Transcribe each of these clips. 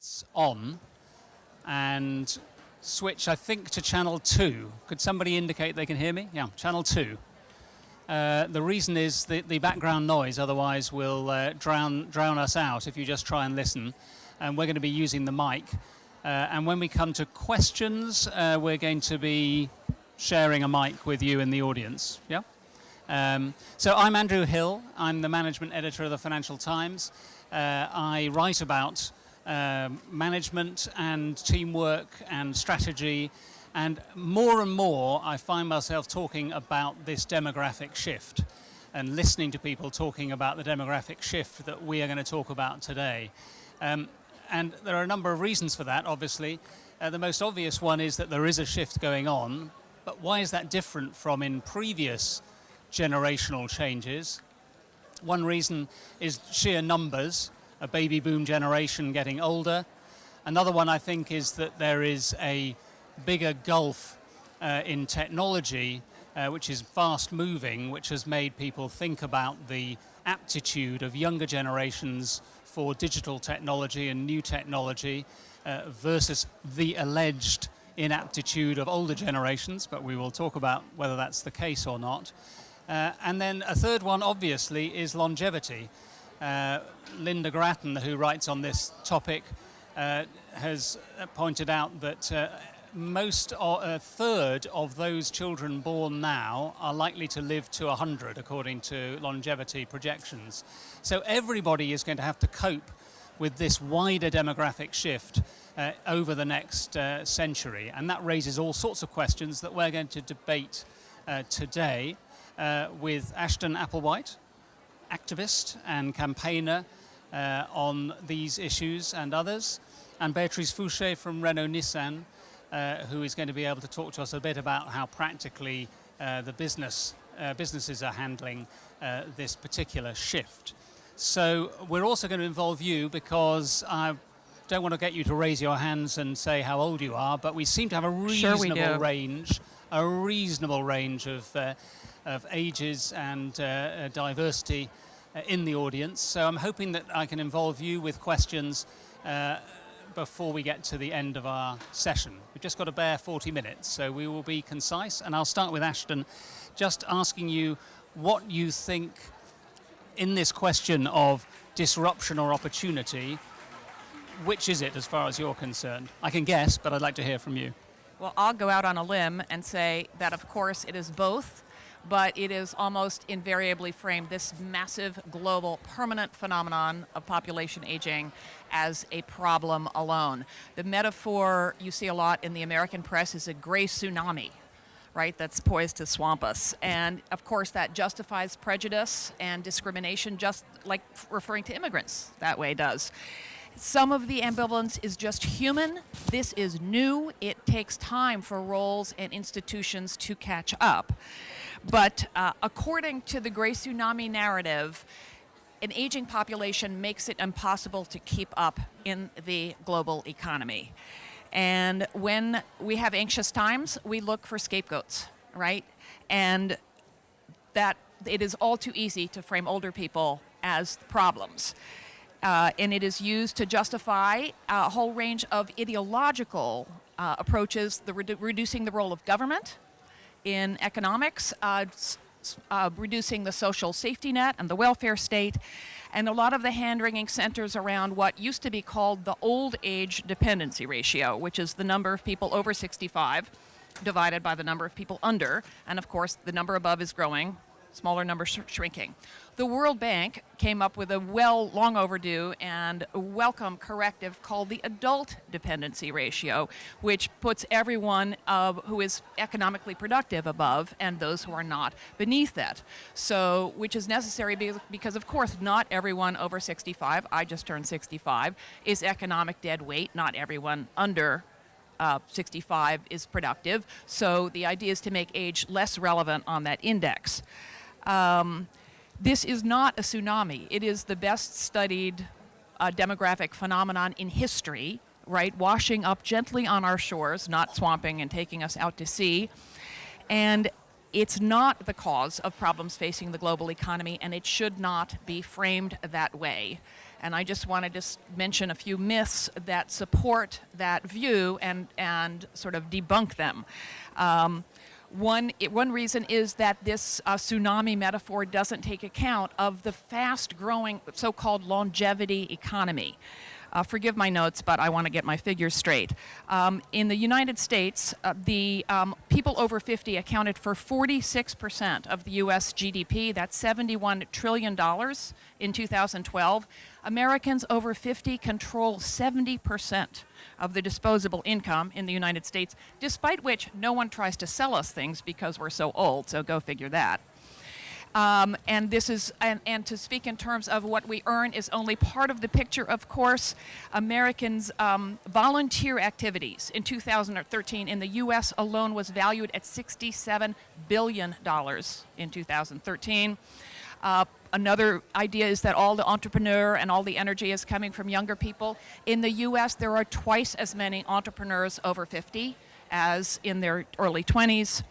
It's on, and switch, I think, to channel 2. Could somebody indicate they can hear me? Yeah, channel 2. The reason is the background noise, otherwise will drown us out if you just try and listen. And we're going to be using the mic. And when we come to questions, we're going to be sharing a mic with you in the audience. Yeah? So I'm Andrew Hill. I'm the management editor of the Financial Times. I write about management and teamwork and strategy, and more I find myself talking about this demographic shift and listening to people talking about the demographic shift that we are going to talk about today. And there are a number of reasons for that, obviously. The most obvious one is that there is a shift going on, but why is that different from in previous generational changes? One reason is sheer numbers, a baby boom generation getting older. Another one, I think, is that there is a bigger gulf in technology, which is fast moving, which has made people think about the aptitude of younger generations for digital technology and new technology versus the alleged inaptitude of older generations, but we will talk about whether that's the case or not. And then a third one, obviously, is longevity. Linda Grattan, who writes on this topic, has pointed out that a third of those children born now are likely to live to 100, according to longevity projections. So everybody is going to have to cope with this wider demographic shift over the next century. And that raises all sorts of questions that we're going to debate today with Ashton Applewhite, activist and campaigner on these issues and others, and Beatrice Fouché from Renault-Nissan, who is going to be able to talk to us a bit about how practically the businesses are handling this particular shift. So we're also going to involve you, because I don't want to get you to raise your hands and say how old you are, but we seem to have a reasonable range of ages and diversity in the audience. So I'm hoping that I can involve you with questions before we get to the end of our session. We've just got a bare 40 minutes, so we will be concise. And I'll start with Ashton, just asking you what you think in this question of disruption or opportunity. Which is it as far as you're concerned? I can guess, but I'd like to hear from you. Well, I'll go out on a limb and say that, of course, it is both, but it is almost invariably framed, this massive global permanent phenomenon of population aging, as a problem alone. The metaphor you see a lot in the American press is a gray tsunami, right, that's poised to swamp us. And of course that justifies prejudice and discrimination, just like referring to immigrants that way does. Some of the ambivalence is just human. This is new. It takes time for roles and institutions to catch up. But according to the gray tsunami narrative, an aging population makes it impossible to keep up in the global economy. And when we have anxious times, we look for scapegoats, right? And that it is all too easy to frame older people as problems. And it is used to justify a whole range of ideological approaches, reducing the role of government in economics, reducing the social safety net and the welfare state, and a lot of the hand-wringing centers around what used to be called the old age dependency ratio, which is the number of people over 65 divided by the number of people under, and of course the number above is growing, smaller number shrinking. The World Bank came up with a long overdue and welcome corrective called the adult dependency ratio, which puts everyone who is economically productive above and those who are not beneath that. So, which is necessary because of course not everyone over 65, I just turned 65, is economic dead weight. Not everyone under 65 is productive. So the idea is to make age less relevant on that index. This is not a tsunami. It is the best studied demographic phenomenon in history, right? Washing up gently on our shores, not swamping and taking us out to sea. And it's not the cause of problems facing the global economy, and it should not be framed that way. And I just wanted to mention a few myths that support that view and sort of debunk them. One reason is that this tsunami metaphor doesn't take account of the fast-growing so-called longevity economy. Forgive my notes, but I want to get my figures straight. In the United States, the people over 50 accounted for 46% of the U.S. GDP. That's $71 trillion in 2012. Americans over 50 control 70% of the disposable income in the United States, despite which no one tries to sell us things because we're so old, so go figure that. And this is, and to speak in terms of what we earn is only part of the picture, of course. Americans' volunteer activities in 2013 in the U.S. alone was valued at $67 billion in 2013. Another idea is that all the entrepreneur and all the energy is coming from younger people. In the U.S., there are twice as many entrepreneurs over 50 as in their early 20s.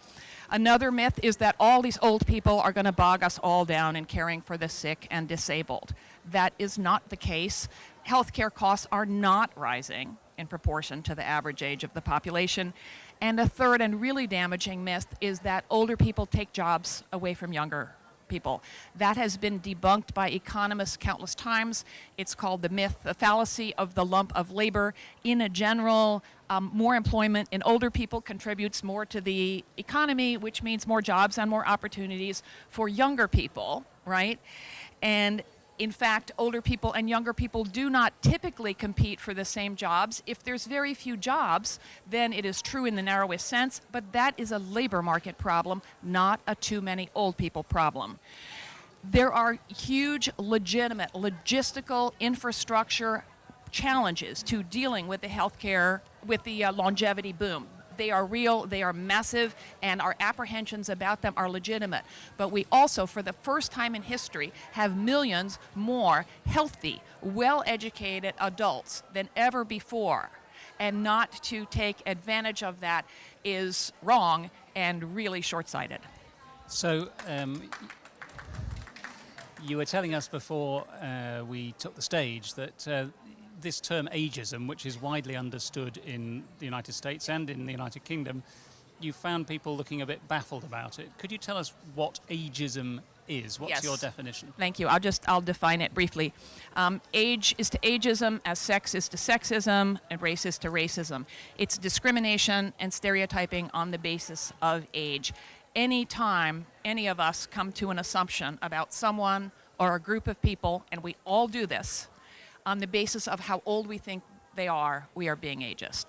Another myth is that all these old people are going to bog us all down in caring for the sick and disabled. That is not the case. Healthcare costs are not rising in proportion to the average age of the population. And a third and really damaging myth is that older people take jobs away from younger people. That has been debunked by economists countless times. It's called the fallacy of the lump of labor. In a general, more employment in older people contributes more to the economy, which means more jobs and more opportunities for younger people, right? And in fact, older people and younger people do not typically compete for the same jobs. If there's very few jobs, then it is true in the narrowest sense, but that is a labor market problem, not a too many old people problem. There are huge, legitimate, logistical infrastructure challenges to dealing with the healthcare, with the longevity boom. They are real, they are massive, and our apprehensions about them are legitimate. But we also, for the first time in history, have millions more healthy, well-educated adults than ever before. And not to take advantage of that is wrong and really short-sighted. So, you were telling us before we took the stage that this term ageism, which is widely understood in the United States and in the United Kingdom, you found people looking a bit baffled about it. Could you tell us what ageism is? What's your definition? Thank you. I'll define it briefly. Age is to ageism as sex is to sexism and race is to racism. It's discrimination and stereotyping on the basis of age. Anytime any of us come to an assumption about someone or a group of people, and we all do this, on the basis of how old we think they are, we are being ageist.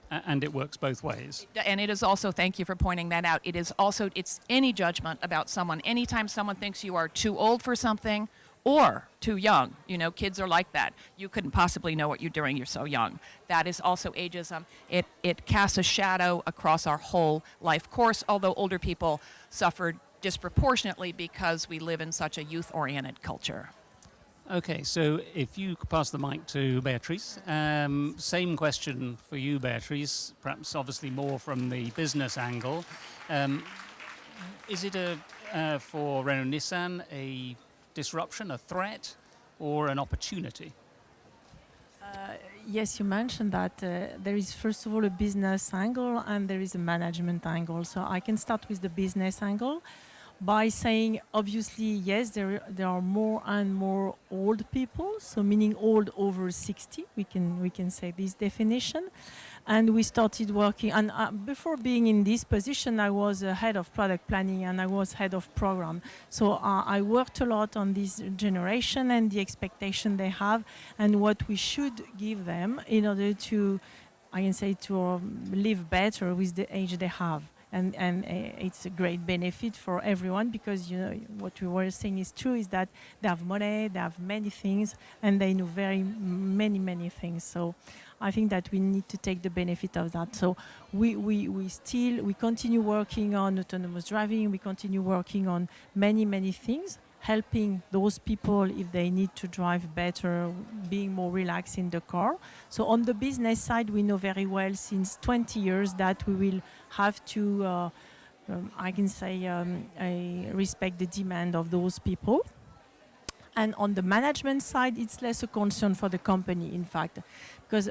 And it works both ways. And it is also, thank you for pointing that out, it is also, it's any judgment about someone. Anytime someone thinks you are too old for something or too young, you know, kids are like that. You couldn't possibly know what you're doing, you're so young. That is also ageism. It casts a shadow across our whole life course, although older people suffer disproportionately because we live in such a youth-oriented culture. Okay, so if you could pass the mic to Beatrice. Same question for you, Beatrice, perhaps obviously more from the business angle. Is it for Renault-Nissan a disruption, a threat, or an opportunity? Yes, you mentioned that there is first of all a business angle and there is a management angle. So I can start with the business angle by saying, obviously, yes, there are more and more old people, so meaning old over 60, we can say this definition. And we started working, and before being in this position, I was head of product planning and I was head of program. So I worked a lot on this generation and the expectation they have and what we should give them in order to, I can say, to live better with the age they have. And it's a great benefit for everyone because, you know, what we were saying is true, is that they have money, they have many things, and they know very many things. So I think that we need to take the benefit of that. So we continue working on autonomous driving, we continue working on many things, helping those people if they need to drive better, being more relaxed in the car. So on the business side, we know very well since 20 years that we will have to, I can say, respect the demand of those people. And on the management side, it's less a concern for the company, in fact, because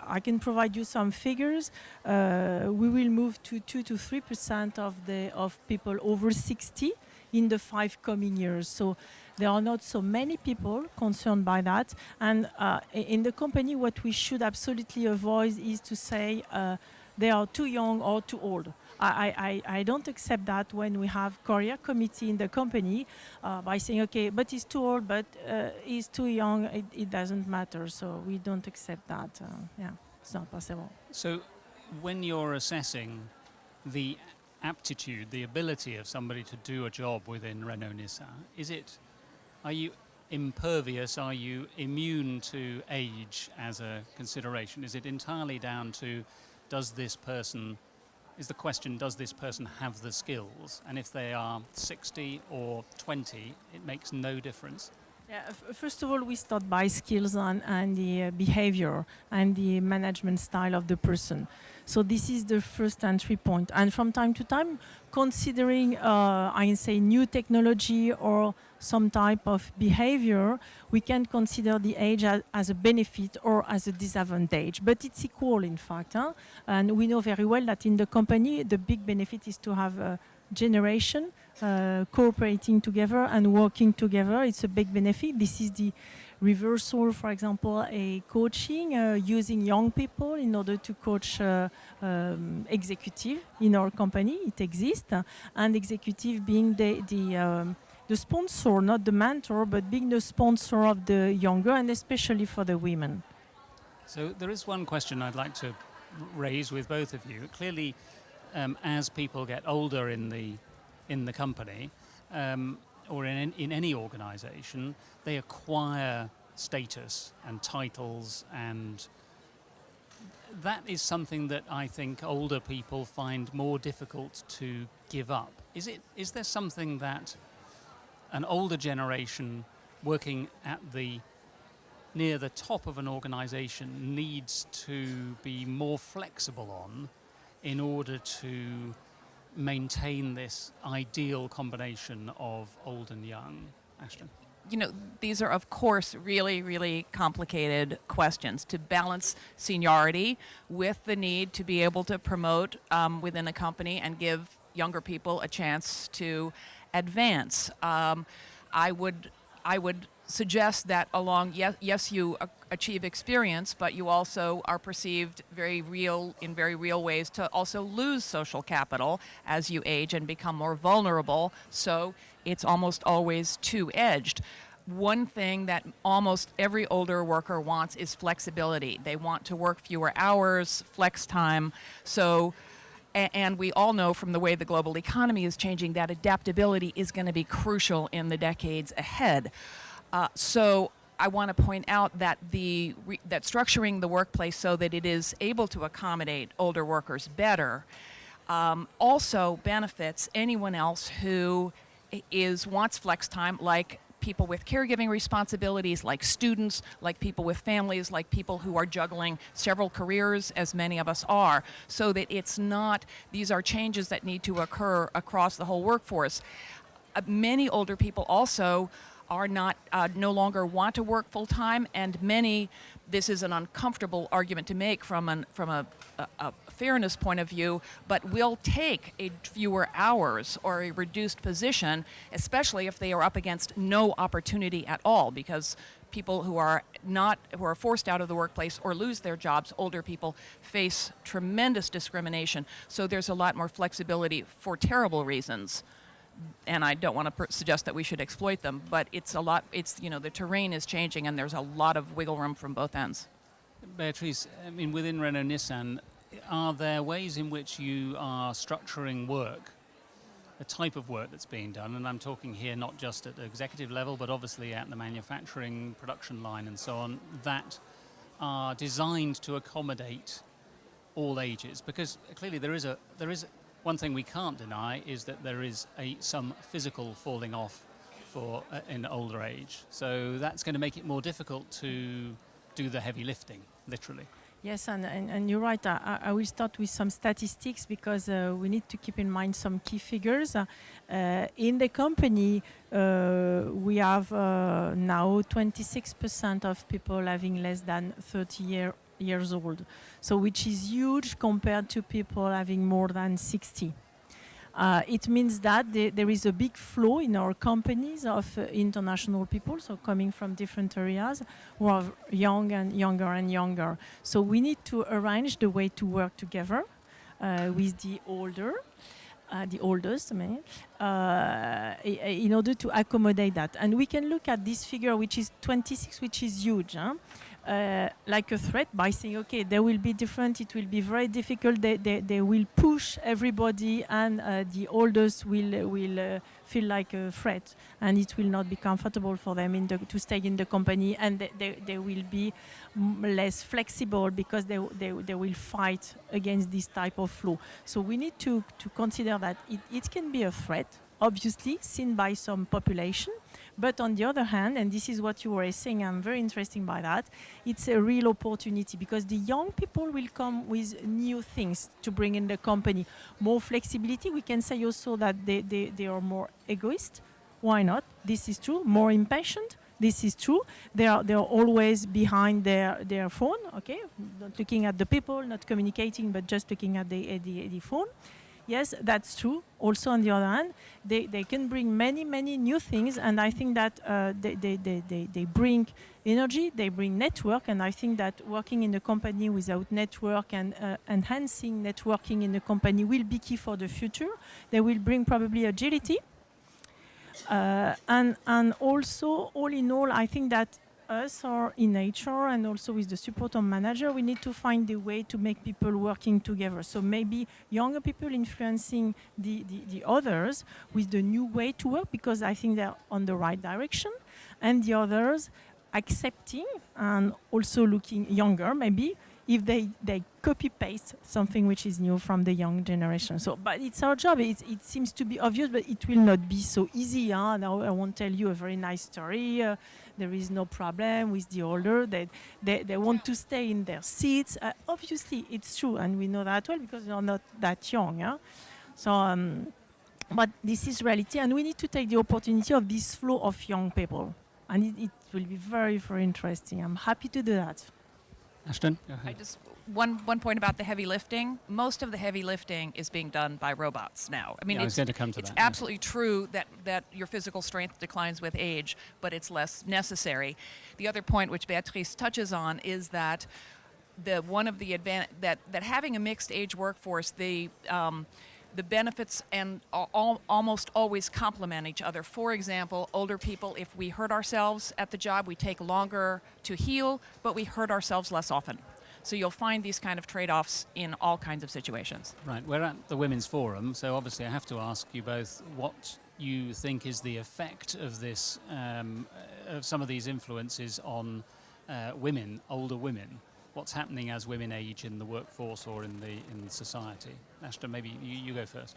I can provide you some figures. We will move to 2 to 3% of people over 60 in the 5 coming years. So there are not so many people concerned by that. And in the company, what we should absolutely avoid is to say they are too young or too old. I don't accept that when we have career committee in the company by saying, okay, but he's too old, but he's too young, it doesn't matter. So we don't accept that. Yeah, it's not possible. So when you're assessing the aptitude, the ability of somebody to do a job within Renault-Nissan, are you impervious, are you immune to age as a consideration? Is it entirely down to does this person have the skills? And if they are 60 or 20, it makes no difference. Yeah, first of all, we start by skills and the behavior and the management style of the person. So this is the first entry point. And from time to time, considering, I can say, new technology or some type of behavior, we can consider the age as a benefit or as a disadvantage. But it's equal, in fact. And we know very well that in the company, the big benefit is to have a generation cooperating together and working together. It's a big benefit. This is the reversal, for example, a coaching using young people in order to coach executive in our company. It exists, and executive being the sponsor, not the mentor, but being the sponsor of the younger, and especially for the women. So there is one question I'd like to raise with both of you. Clearly, as people get older in the company, or in any organization, they acquire status and titles, and that is something that I think older people find more difficult to give up. Is there something that an older generation working at near the top of an organization needs to be more flexible on in order to maintain this ideal combination of old and young? Ashton? You know, these are, of course, really, really complicated questions to balance seniority with the need to be able to promote within a company and give younger people a chance to advance. I would suggest that yes, you achieve experience, but you also are perceived in very real ways to also lose social capital as you age and become more vulnerable. So it's almost always two-edged. One thing that almost every older worker wants is flexibility. They want to work fewer hours, flex time. So, and we all know from the way the global economy is changing that adaptability is going to be crucial in the decades ahead. So I want to point out that that structuring the workplace so that it is able to accommodate older workers better also benefits anyone else who wants flex time, like people with caregiving responsibilities, like students, like people with families, like people who are juggling several careers, as many of us are, so that these are changes that need to occur across the whole workforce. Many older people also are no longer want to work full time, and this is an uncomfortable argument to make from a fairness point of view, but will take fewer hours or a reduced position, especially if they are up against no opportunity at all, because people who are forced out of the workplace or lose their jobs, older people, face tremendous discrimination. So there's a lot more flexibility for terrible reasons. And I don't want to suggest that we should exploit them, but the terrain is changing and there's a lot of wiggle room from both ends. Beatrice, I mean, within Renault-Nissan, are there ways in which you are structuring work, the type of work that's being done, and I'm talking here not just at the executive level, but obviously at the manufacturing, production line and so on, that are designed to accommodate all ages? Because clearly there is one thing we can't deny is that there is some physical falling off in older age. So that's going to make it more difficult to do the heavy lifting, literally. Yes, and you're right. I will start with some statistics because we need to keep in mind some key figures. In the company, we have now 26% of people having less than 30 years old, so which is huge compared to people having more than 60. It means that there is a big flow in our companies of international people, so coming from different areas, who are young and younger and younger. So we need to arrange the way to work together with the oldest, I mean, in order to accommodate that. And we can look at this figure, which is 26, which is huge. Huh? Like a threat by saying, okay, they will be different, it will be very difficult, they will push everybody, and the oldest will feel like a threat, and it will not be comfortable for them to stay in the company, and they will be less flexible because they will fight against this type of flow. So we need to consider that it can be a threat, obviously, seen by some population. But on the other hand, and this is what you were saying, I'm very interested by that, it's a real opportunity because the young people will come with new things to bring in the company. More flexibility. We can say also that they are more egoist. Why not? This is true. More impatient. This is true. They're always behind their phone, okay? Not looking at the people, not communicating, but just looking at the phone. Yes, that's true. Also, on the other hand, they can bring many new things, and I think that they bring energy, they bring network, and I think that working in a company without network and enhancing networking in the company will be key for the future. They will bring probably agility, and also, all in all, I think that us or in HR and also with the support of manager, we need to find a way to make people working together. So maybe younger people influencing the others with the new way to work, because I think they're on the right direction, and the others accepting and also looking younger, maybe if they copy paste something which is new from the young generation. So, but it's our job. It seems to be obvious, but it will not be so easy. Now I won't tell you a very nice story. There is no problem with the older. They want to stay in their seats. Obviously, it's true, and we know that well because they're not that young. Yeah? So, but this is reality, and we need to take the opportunity of this flow of young people, and it will be very interesting. I'm happy to do that. Ashton, go ahead. I just one point about the heavy lifting. Most of the heavy lifting is being done by robots now. I mean, I was going to come to it's that. absolutely true that your physical strength declines with age, but it's less necessary. The other point which Beatrice touches on is that one of the that having a mixed age workforce, the benefits and almost always complement each other. For example, older people, if we hurt ourselves at the job, we take longer to heal, but we hurt ourselves less often. So you'll find these kind of trade-offs in all kinds of situations. Right, we're at the Women's Forum, so obviously I have to ask you both what you think is the effect of this, of some of these influences on women, older women. What's happening as women age in the workforce or in society? Ashton, maybe you go first.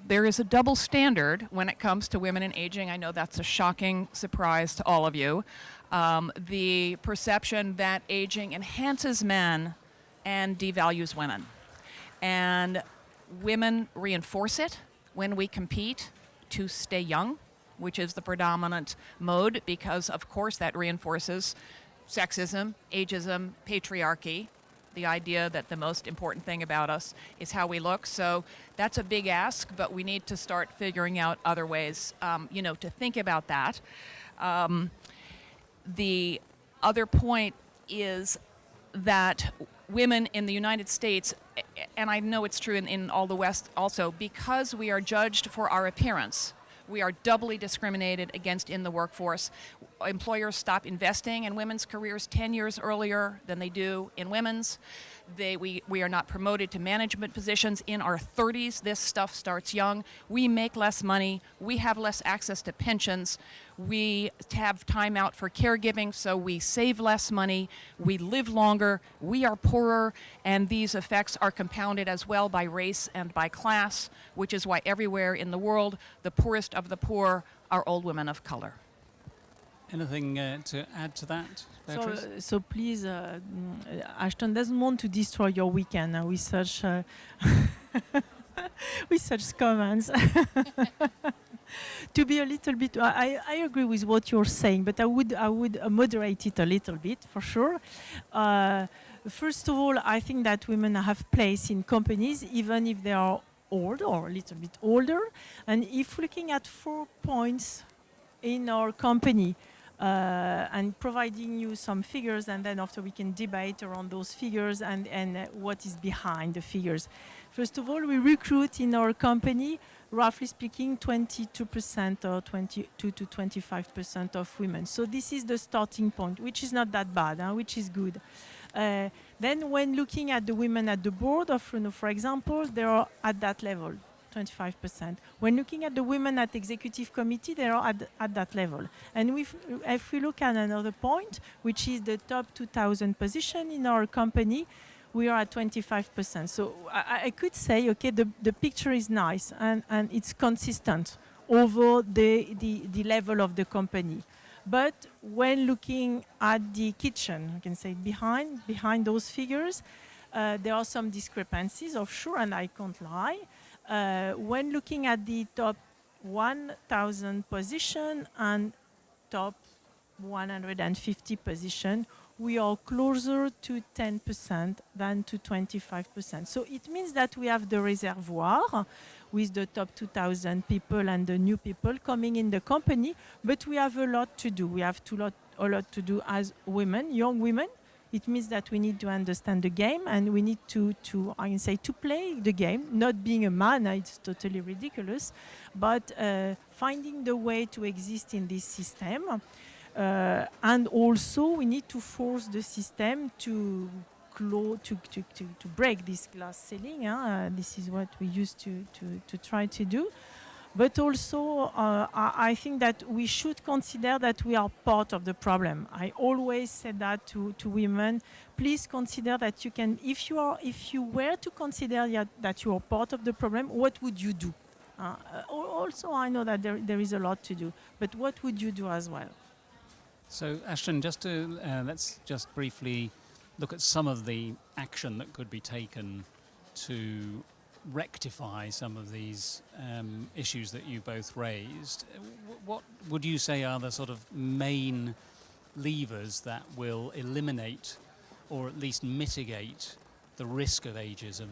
There is a double standard when it comes to women and aging. I know that's a shocking surprise to all of you. The perception that aging enhances men and devalues women. And women reinforce it when we compete to stay young, which is the predominant mode, because of course that reinforces sexism, ageism, patriarchy, the idea that the most important thing about us is how we look. So that's a big ask, but we need to start figuring out other ways, to think about that. The other point is that women in the United States, and I know it's true in all the West also, because we are judged for our appearance, we are doubly discriminated against in the workforce. Employers stop investing in women's careers 10 years earlier than they do in women's. We are not promoted to management positions in our 30s. This stuff starts young. We make less money. We have less access to pensions. We have time out for caregiving, so we save less money. We live longer. We are poorer, and these effects are compounded as well by race and by class, which is why everywhere in the world, the poorest of the poor are old women of color. Anything to add to that, Beatrice? So please, Ashton doesn't want to destroy your weekend with such with such comments. To be a little bit, I agree with what you're saying, but I would moderate it a little bit for sure. First of all, I think that women have place in companies, even if they are old or a little bit older. And if looking at 4 points in our company, and providing you some figures, and then after we can debate around those figures and what is behind the figures. First of all, we recruit in our company, roughly speaking, 22% or 22 to 25% of women. So this is the starting point, which is not that bad, which is good. Then when looking at the women at the board of Renault, for example, they are at that level, 25%. When looking at the women at executive committee, they are at that level. And if we look at another point, which is the top 2,000 position in our company, we are at 25%. So I could say, okay, the picture is nice and it's consistent over the level of the company. But when looking at the kitchen, I can say behind those figures, there are some discrepancies, of sure, and I can't lie. When looking at the top 1,000 position and top 150 position, we are closer to 10% than to 25%. So it means that we have the reservoir with the top 2,000 people and the new people coming in the company, but we have a lot to do. We have a lot to do as women, young women. It means that we need to understand the game, and we need to play the game. Not being a man, it's totally ridiculous, but finding the way to exist in this system. And also, we need to force the system to break this glass ceiling. This is what we used to try to do. But also, I think that we should consider that we are part of the problem. I always said that to women. Please consider that you can, if you were to consider that you are part of the problem, what would you do? Also, I know that there is a lot to do, but what would you do as well? So, Ashton, let's just briefly look at some of the action that could be taken to rectify some of these issues that you both raised. What would you say are the sort of main levers that will eliminate or at least mitigate the risk of ageism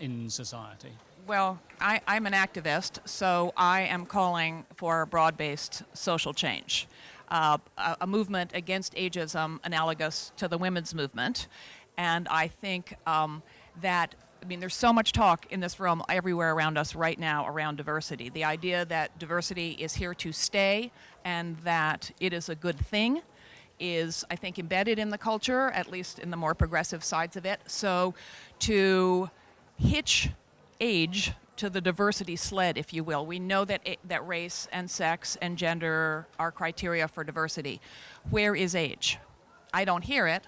in society? Well, I'm an activist, so I am calling for broad-based social change. A movement against ageism analogous to the women's movement. And I think there's so much talk in this room everywhere around us right now around diversity. The idea that diversity is here to stay and that it is a good thing is, I think, embedded in the culture, at least in the more progressive sides of it. So to hitch age to the diversity sled, if you will. We know that race and sex and gender are criteria for diversity. Where is age? I don't hear it,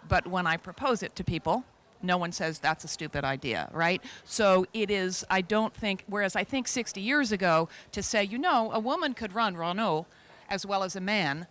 but when I propose it to people, no one says that's a stupid idea, right? So it is, I don't think, whereas I think 60 years ago to say, a woman could run Renault as well as a man,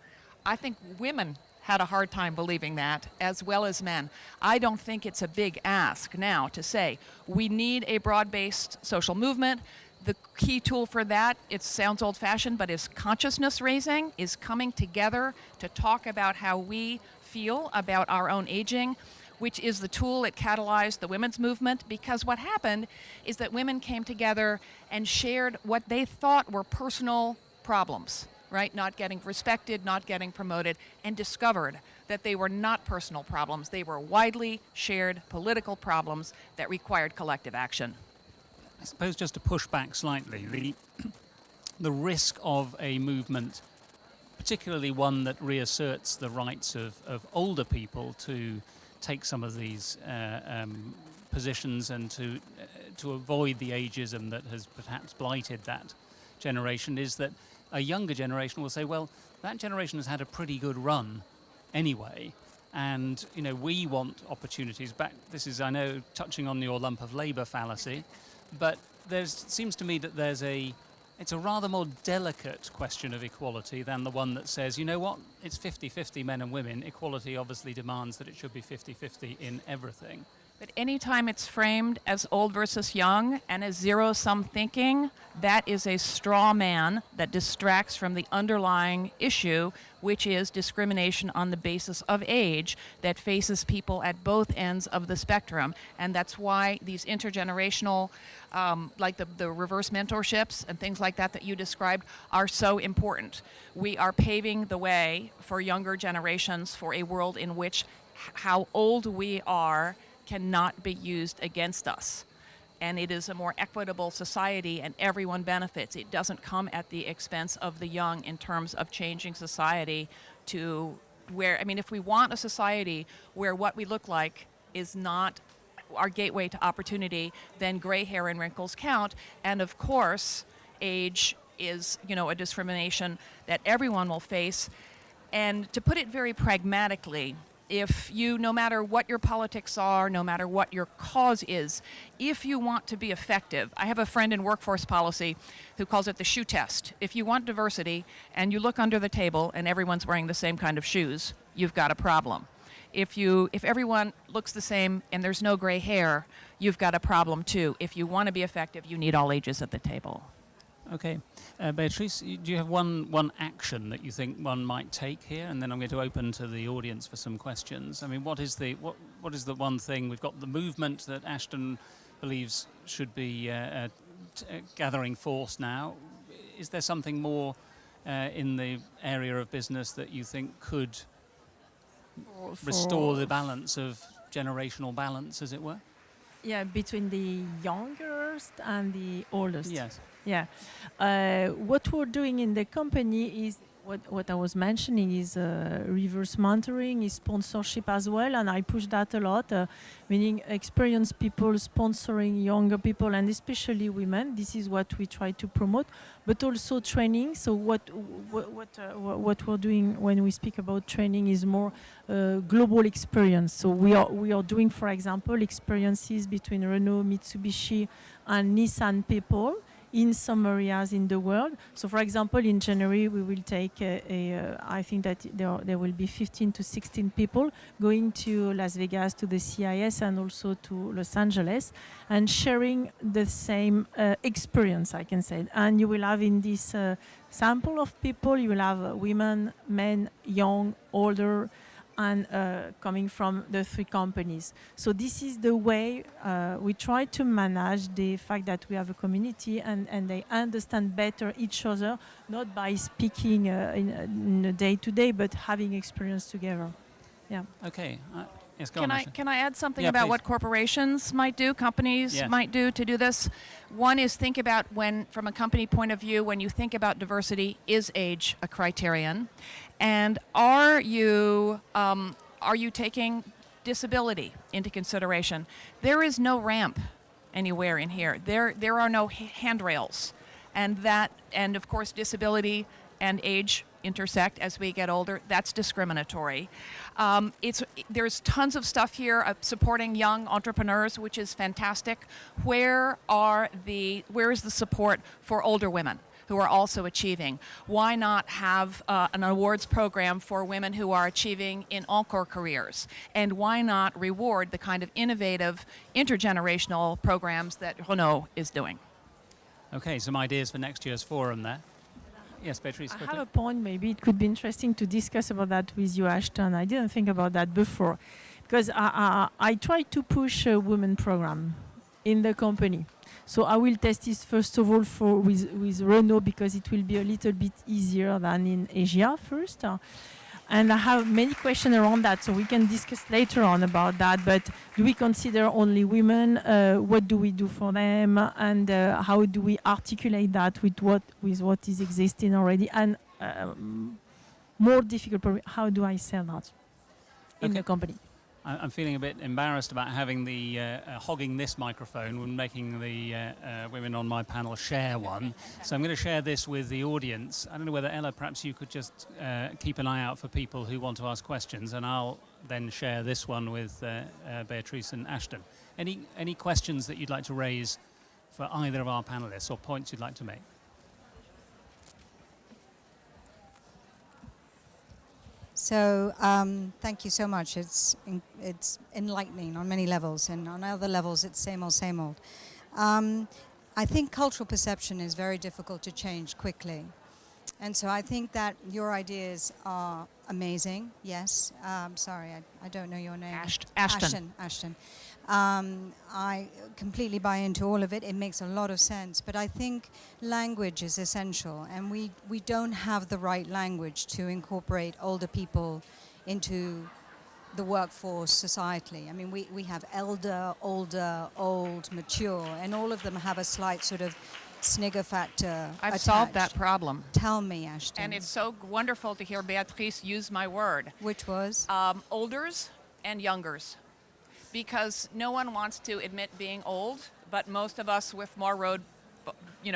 I think women had a hard time believing that, as well as men. I don't think it's a big ask now to say we need a broad-based social movement. The key tool for that, it sounds old-fashioned, but is consciousness raising, is coming together to talk about how we feel about our own aging, which is the tool that catalyzed the women's movement, because what happened is that women came together and shared what they thought were personal problems, right? Not getting respected, not getting promoted, and discovered that they were not personal problems. They were widely shared political problems that required collective action. I suppose just to push back slightly, the risk of a movement, particularly one that reasserts the rights of older people to take some of these positions and to avoid the ageism that has perhaps blighted that generation, is that a younger generation will say, well, that generation has had a pretty good run anyway, and we want opportunities back. This is, I know, touching on your lump of labour fallacy, but there seems to me that there's a it's a rather more delicate question of equality than the one that says, you know what, it's 50-50 men and women. Equality obviously demands that it should be 50-50 in everything. But anytime it's framed as old versus young and as zero-sum thinking, that is a straw man that distracts from the underlying issue, which is discrimination on the basis of age that faces people at both ends of the spectrum. And that's why these intergenerational, like the reverse mentorships and things like that you described, are so important. We are paving the way for younger generations for a world in which how old we are cannot be used against us. And it is a more equitable society and everyone benefits. It doesn't come at the expense of the young in terms of changing society to where, I mean, if we want a society where what we look like is not our gateway to opportunity, then gray hair and wrinkles count. And of course, age is, you know, a discrimination that everyone will face. And to put it very pragmatically, if you, no matter what your politics are, no matter what your cause is, if you want to be effective, I have a friend in workforce policy who calls it the shoe test. If you want diversity and you look under the table and everyone's wearing the same kind of shoes, you've got a problem. If everyone looks the same and there's no gray hair, you've got a problem too. If you want to be effective, you need all ages at the table. Okay. Beatrice, do you have one action that you think one might take here? And then I'm going to open to the audience for some questions. I mean, what is the one thing? We've got the movement that Ashton believes should be gathering force now. Is there something more in the area of business that you think could restore the balance of generational balance, as it were? Yeah, between the youngest and the oldest. Yes. Yeah. What we're doing in the company is what I was mentioning is reverse mentoring, is sponsorship as well, and I push that a lot, meaning experienced people sponsoring younger people and especially women. This is what we try to promote, but also training. So what we're doing when we speak about training is more global experience. So we are doing, for example, experiences between Renault, Mitsubishi, and Nissan people in some areas in the world. So, for example, in January, we will take I think that there will be 15 to 16 people going to Las Vegas, to the CIS, and also to Los Angeles, and sharing the same experience, I can say. And you will have in this sample of people, you will have women, men, young, older, and coming from the three companies. So this is the way we try to manage the fact that we have a community and they understand better each other, not by speaking in a day-to-day, but having experience together. Yeah. Okay. Yes, go on, Ashley. Can I add something Yeah, about please. what corporations might do, companies Yes. might do to do this? One is think about when, from a company point of view, when you think about diversity, is age a criterion? And are you taking disability into consideration? There is no ramp anywhere in here. There are no handrails, and of course disability and age intersect as we get older. That's discriminatory. There's tons of stuff here supporting young entrepreneurs, which is fantastic. Where is the support for older women who are also achieving? Why not have an awards program for women who are achieving in encore careers? And why not reward the kind of innovative intergenerational programs that Renault is doing? Okay, some ideas for next year's forum there. Yes, Beatrice, I quickly. have a point. Maybe it could be interesting to discuss about that with you, Ashton. I didn't think about that before, because I try to push a women program in the company. So I will test this first of all with Renault, because it will be a little bit easier than in Asia first. And I have many questions around that, so we can discuss later on about that. But do we consider only women? What do we do for them? And how do we articulate that with what is existing already? And more difficult problem, how do I sell that in the company? I'm feeling a bit embarrassed about having the hogging this microphone when making the women on my panel share one. So I'm going to share this with the audience. I don't know whether, Ella, perhaps you could just keep an eye out for people who want to ask questions, and I'll then share this one with Beatrice and Ashton. Any questions that you'd like to raise for either of our panelists, or points you'd like to make? So thank you so much. It's enlightening on many levels, and on other levels it's same old, same old. I think cultural perception is very difficult to change quickly. And so I think that your ideas are amazing. Yes. Sorry, I don't know your name. Ashton. Ashton. I completely buy into all of it. It makes a lot of sense. But I think language is essential. And we don't have the right language to incorporate older people into the workforce societally. I mean, we have elder, older, old, mature, and all of them have a slight sort of snigger factor I've attached. solved that problem. Tell me, Ashton. And it's so wonderful to hear Beatrice use my word. Which was? Olders and youngers. Because no one wants to admit being old, but most of us with more road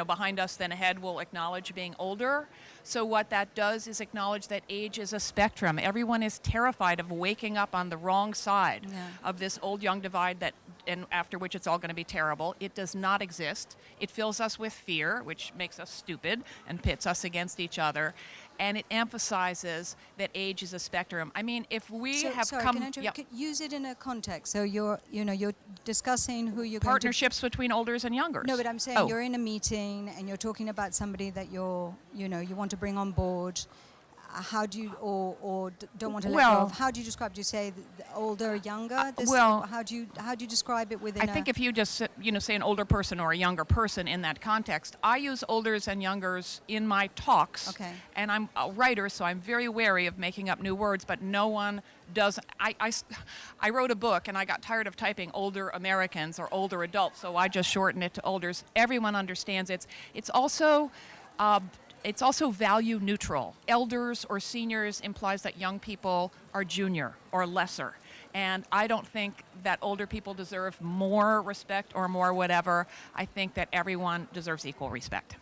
behind us than ahead will acknowledge being older. So what that does is acknowledge that age is a spectrum. Everyone is terrified of waking up on the wrong side of this old-young divide and after which it's all going to be terrible. It does not exist. It fills us with fear, which makes us stupid and pits us against each other. And it emphasizes that age is a spectrum. I mean, if we use it in a context. So you're discussing who you're partnerships between olders and youngers. No, but I'm saying you're in a meeting and you're talking about somebody that you want to bring on board. How do you, or don't want to let go of? How do you describe? Do you say the older, younger? How do you describe it within? I think if you just say an older person or a younger person in that context, I use olders and youngers in my talks. Okay. And I'm a writer, so I'm very wary of making up new words. But no one does. I wrote a book and I got tired of typing older Americans or older adults, so I just shortened it to olders. Everyone understands it. It's also value neutral. Elders or seniors implies that young people are junior or lesser. And I don't think that older people deserve more respect or more whatever. I think that everyone deserves equal respect.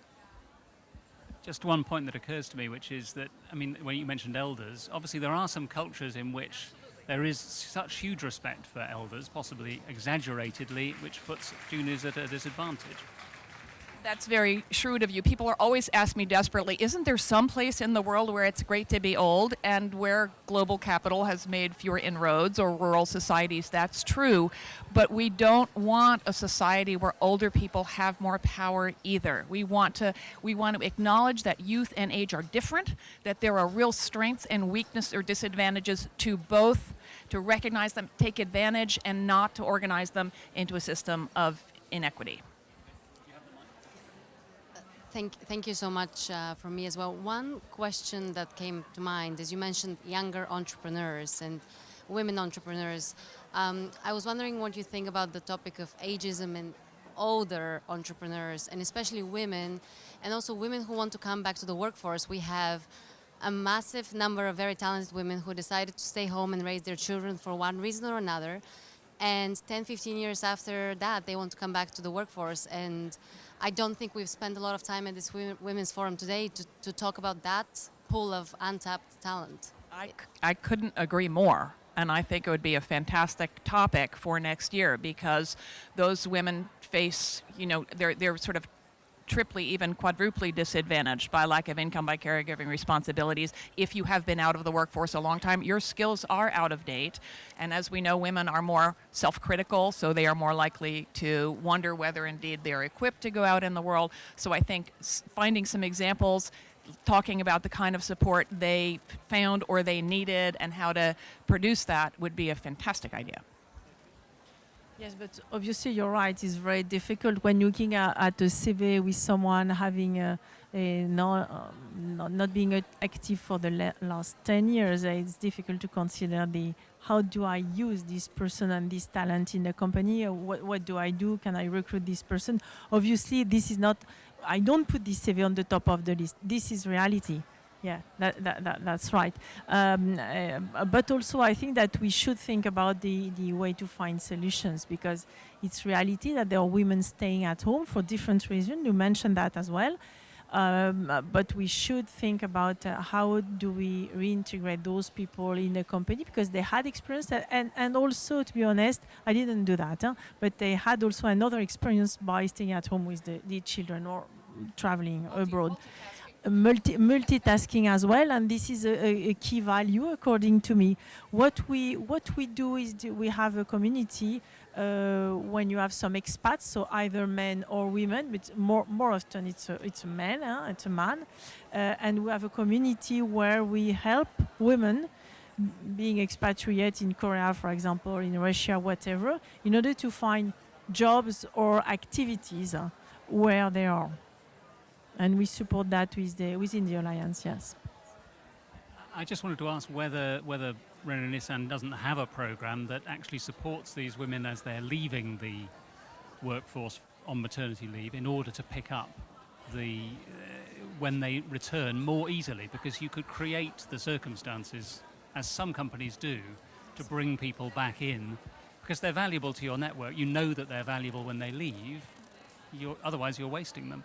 Just one point that occurs to me, which is that, I mean, when you mentioned elders, obviously there are some cultures in which there is such huge respect for elders, possibly exaggeratedly, which puts juniors at a disadvantage. That's very shrewd of you. People are always asking me desperately, isn't there some place in the world where it's great to be old and where global capital has made fewer inroads or rural societies? That's true. But we don't want a society where older people have more power either. We want to acknowledge that youth and age are different, that there are real strengths and weaknesses or disadvantages to both, to recognize them, take advantage, and not to organize them into a system of inequity. Thank you so much from me as well. One question that came to mind is you mentioned younger entrepreneurs and women entrepreneurs. I was wondering what you think about the topic of ageism and older entrepreneurs, and especially women, and also women who want to come back to the workforce. We have a massive number of very talented women who decided to stay home and raise their children for one reason or another. And 10, 15 years after that, they want to come back to the workforce. And I don't think we've spent a lot of time at this Women's Forum today to talk about that pool of untapped talent. I couldn't agree more. And I think it would be a fantastic topic for next year because those women face, they're sort of triply, even quadruply disadvantaged by lack of income, by caregiving responsibilities. If you have been out of the workforce a long time, your skills are out of date. And as we know, women are more self-critical, so they are more likely to wonder whether indeed they're equipped to go out in the world. So I think finding some examples, talking about the kind of support they found or they needed and how to produce that would be a fantastic idea. Yes, but obviously you're right. It's very difficult when looking at a CV with someone having not being active for the last 10 years. It's difficult to consider how do I use this person and this talent in the company? What do I do? Can I recruit this person? Obviously, this is not. I don't put this CV on the top of the list. This is reality. Yeah, that's right. But also, I think that we should think about the way to find solutions because it's reality that there are women staying at home for different reasons. You mentioned that as well. But we should think about how do we reintegrate those people in the company because they had experience and also, to be honest, I didn't do that, but they had also another experience by staying at home with the children or traveling abroad. multitasking as well, and this is a key value according to me. What we do is we have a community when you have some expats, so either men or women, but more often it's a man, it's a man, and we have a community where we help women being expatriate in Korea, for example, in Russia, whatever, in order to find jobs or activities where they are. And we support that within the alliance, yes. I just wanted to ask whether Renault Nissan doesn't have a program that actually supports these women as they're leaving the workforce on maternity leave in order to pick up when they return more easily, because you could create the circumstances, as some companies do, to bring people back in because they're valuable to your network. You know that they're valuable when they leave. Otherwise you're wasting them.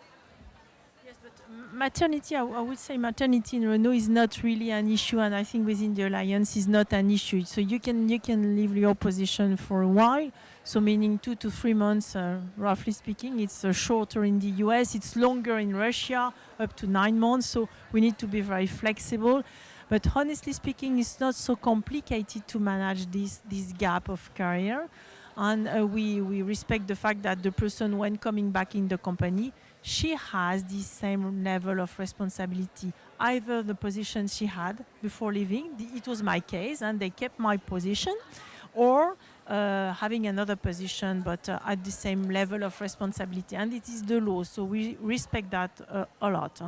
Maternity, I would say maternity in Renault is not really an issue, and I think within the alliance is not an issue. So you can leave your position for a while, so meaning 2 to 3 months, roughly speaking. It's shorter in the US, it's longer in Russia, up to 9 months, so we need to be very flexible. But honestly speaking, it's not so complicated to manage this gap of career, and we respect the fact that the person, when coming back in the company, she has the same level of responsibility, either the position she had before leaving, it was my case, and they kept my position, or having another position, but at the same level of responsibility. And it is the law, so we respect that a lot.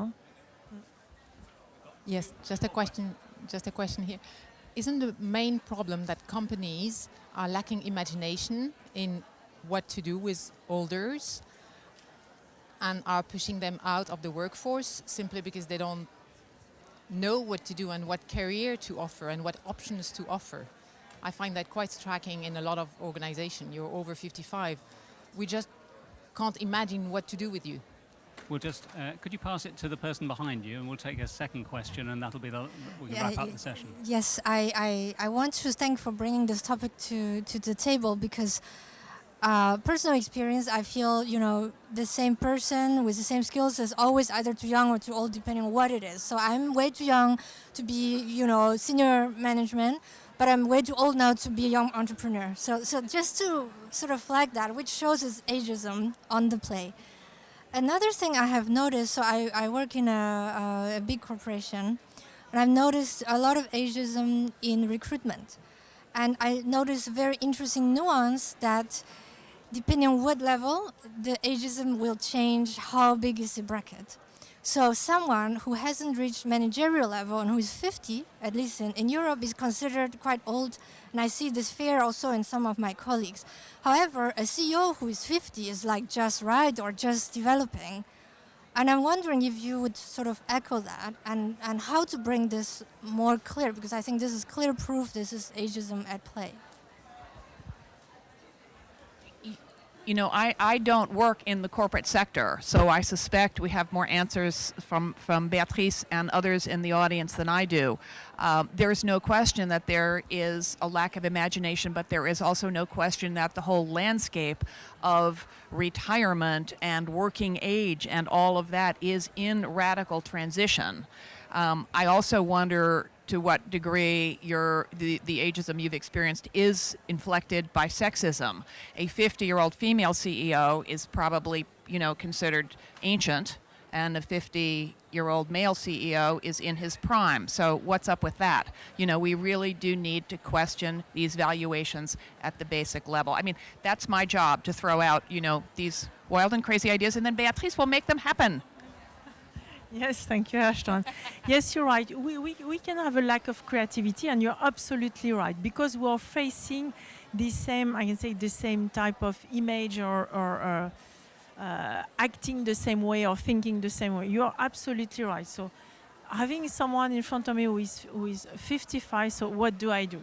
Yes, just a question here. Isn't the main problem that companies are lacking imagination in what to do with olders, and are pushing them out of the workforce simply because they don't know what to do and what career to offer and what options to offer? I find that quite striking in a lot of organizations. You're over 55. We just can't imagine what to do with you. We'll just, could you pass it to the person behind you, and we'll take a second question, and that'll be we can wrap up the session. Yes, I want to thank for bringing this topic to the table, because personal experience, I feel, the same person with the same skills is always either too young or too old, depending on what it is. So I'm way too young to be, senior management, but I'm way too old now to be a young entrepreneur. So just to sort of flag that, which shows its ageism on the play. Another thing I have noticed, so I work in a big corporation, and I've noticed a lot of ageism in recruitment. And I noticed a very interesting nuance that depending on what level, the ageism will change how big is the bracket. So someone who hasn't reached managerial level and who is 50, at least in Europe, is considered quite old. And I see this fear also in some of my colleagues. However, a CEO who is 50 is like just right or just developing. And I'm wondering if you would sort of echo that and how to bring this more clear, because I think this is clear proof this is ageism at play. I don't work in the corporate sector, so I suspect we have more answers from Beatrice and others in the audience than I do. There is no question that there is a lack of imagination, but there is also no question that the whole landscape of retirement and working age and all of that is in radical transition. I also wonder to what degree the ageism you've experienced is inflected by sexism. A 50-year-old female CEO is probably, considered ancient, and a 50-year-old male CEO is in his prime. So what's up with that? We really do need to question these valuations at the basic level. I mean, that's my job, to throw out, these wild and crazy ideas, and then Beatrice will make them happen. Yes, thank you, Ashton. Yes, you're right. We can have a lack of creativity, and you're absolutely right, because we're facing the same type of image or acting the same way or thinking the same way. You're absolutely right. So having someone in front of me who is 55, so what do I do?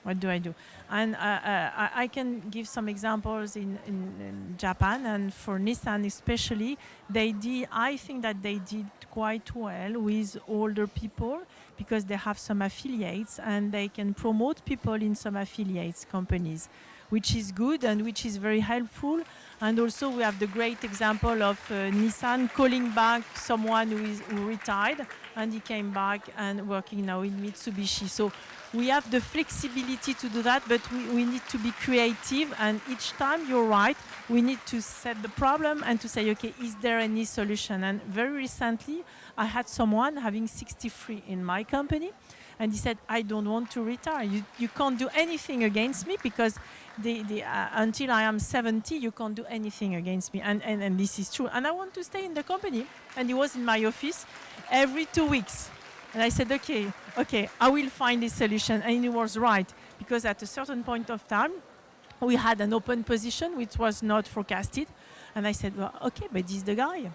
What do I do? And I can give some examples in Japan, and for Nissan especially, I think that they did quite well with older people, because they have some affiliates and they can promote people in some affiliates companies, which is good and which is very helpful. And also we have the great example of Nissan calling back someone who retired, and he came back and working now in Mitsubishi. So we have the flexibility to do that, but we need to be creative, and each time, you're right, we need to set the problem and to say, okay, is there any solution? And very recently, I had someone having 63 in my company, and he said, I don't want to retire. You can't do anything against me because until I am 70, you can't do anything against me. And this is true. And I want to stay in the company. And he was in my office every 2 weeks. And I said, okay, I will find a solution. And he was right, because at a certain point of time, we had an open position which was not forecasted. And I said, well, okay, but he's the guy.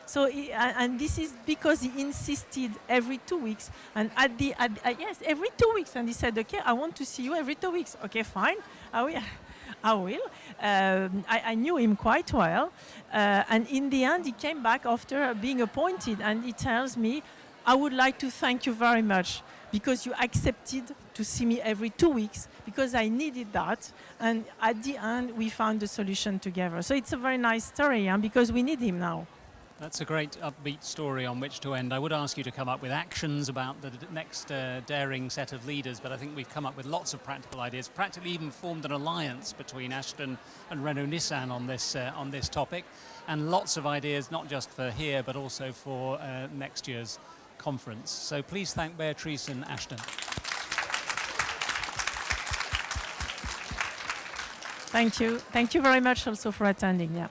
So, and this is because he insisted every 2 weeks. And yes, every 2 weeks. And he said, okay, I want to see you every 2 weeks. Okay, fine, I will. I knew him quite well. And in the end, he came back after being appointed, and he tells me, I would like to thank you very much because you accepted to see me every 2 weeks because I needed that. And at the end, we found a solution together. So it's a very nice story, because we need him now. That's a great upbeat story on which to end. I would ask you to come up with actions about the next daring set of leaders, but I think we've come up with lots of practical ideas, practically even formed an alliance between Ashton and Renault-Nissan on this topic, and lots of ideas, not just for here, but also for next year's conference. So please thank Beatrice and Ashton. Thank you. Thank you very much also for attending. Yeah.